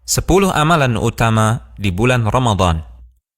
10 amalan utama di bulan Ramadan.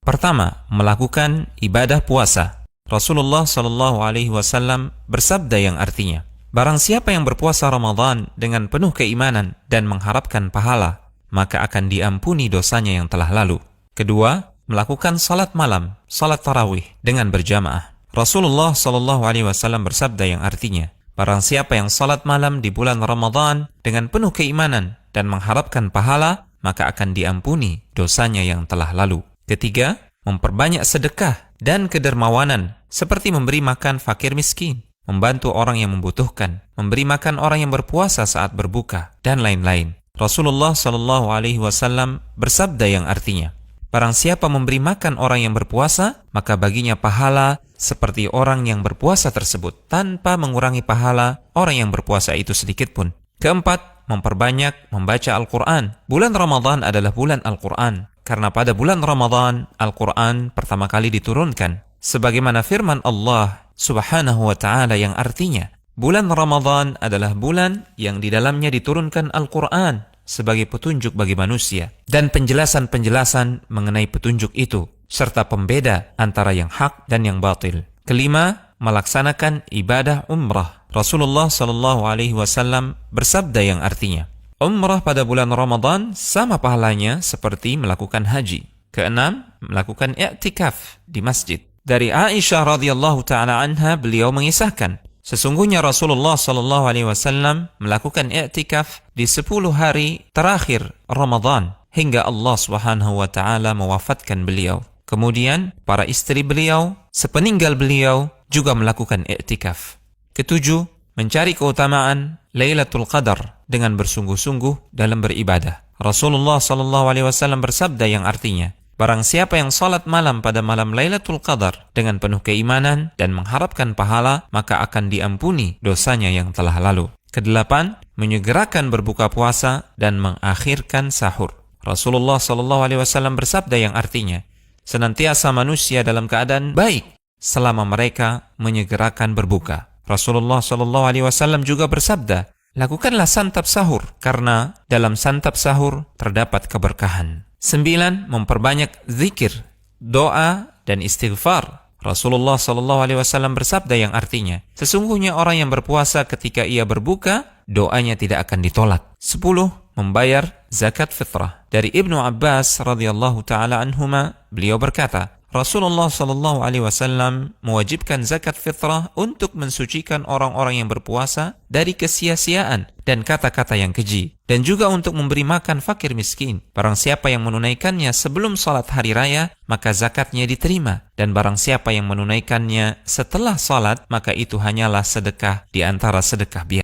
Pertama, melakukan ibadah puasa. Rasulullah SAW bersabda yang artinya, barang siapa yang berpuasa Ramadan dengan penuh keimanan dan mengharapkan pahala, maka akan diampuni dosanya yang telah lalu. Kedua, melakukan salat malam, salat tarawih dengan berjamaah. Rasulullah SAW bersabda yang artinya, barang siapa yang salat malam di bulan Ramadan dengan penuh keimanan dan mengharapkan pahala, maka akan diampuni dosanya yang telah lalu. Ketiga, memperbanyak sedekah dan kedermawanan, seperti memberi makan fakir miskin, membantu orang yang membutuhkan, memberi makan orang yang berpuasa saat berbuka, dan lain-lain. Rasulullah SAW bersabda yang artinya, barang siapa memberi makan orang yang berpuasa, maka baginya pahala seperti orang yang berpuasa tersebut, tanpa mengurangi pahala orang yang berpuasa itu sedikit pun. Keempat, memperbanyak membaca Al-Quran. Bulan Ramadan adalah bulan Al-Quran, karena pada bulan Ramadan, Al-Quran pertama kali diturunkan. Sebagaimana firman Allah Subhanahu wa Ta'ala yang artinya, bulan Ramadan adalah bulan yang di dalamnya diturunkan Al-Quran sebagai petunjuk bagi manusia, dan penjelasan-penjelasan mengenai petunjuk itu, serta pembeda antara yang hak dan yang batil. Kelima, melaksanakan ibadah umrah. Rasulullah SAW bersabda yang artinya, umrah pada bulan Ramadan sama pahalanya seperti melakukan haji. Keenam, melakukan i'tikaf di masjid. Dari Aisyah radhiyallahu taala anha, beliau mengisahkan, sesungguhnya Rasulullah SAW melakukan i'tikaf di 10 hari terakhir Ramadan hingga Allah Subhanahu wa taala mewafatkan beliau. Kemudian para istri beliau sepeninggal beliau juga melakukan i'tikaf. Ketujuh, mencari keutamaan Lailatul Qadar dengan bersungguh-sungguh dalam beribadah. Rasulullah SAW bersabda yang artinya, barang siapa yang salat malam pada malam Lailatul Qadar dengan penuh keimanan dan mengharapkan pahala, maka akan diampuni dosanya yang telah lalu. Kedelapan, menyegerakan berbuka puasa dan mengakhirkan sahur. Rasulullah SAW bersabda yang artinya, senantiasa manusia dalam keadaan baik selama mereka menyegerakan berbuka. Rasulullah SAW juga bersabda, lakukanlah santap sahur, karena dalam santap sahur terdapat keberkahan. 9. Memperbanyak zikir, doa, dan istighfar. Rasulullah SAW bersabda yang artinya, sesungguhnya orang yang berpuasa ketika ia berbuka, doanya tidak akan ditolak. 10. Membayar zakat fitrah. Dari Ibnu Abbas radhiyallahu taala anhuma, beliau berkata, Rasulullah SAW mewajibkan zakat fitrah untuk mensucikan orang-orang yang berpuasa dari kesia-siaan dan kata-kata yang keji, dan juga untuk memberi makan fakir miskin. Barang siapa yang menunaikannya sebelum salat hari raya, maka zakatnya diterima, dan barang siapa yang menunaikannya setelah salat, maka itu hanyalah sedekah di antara sedekah biasa.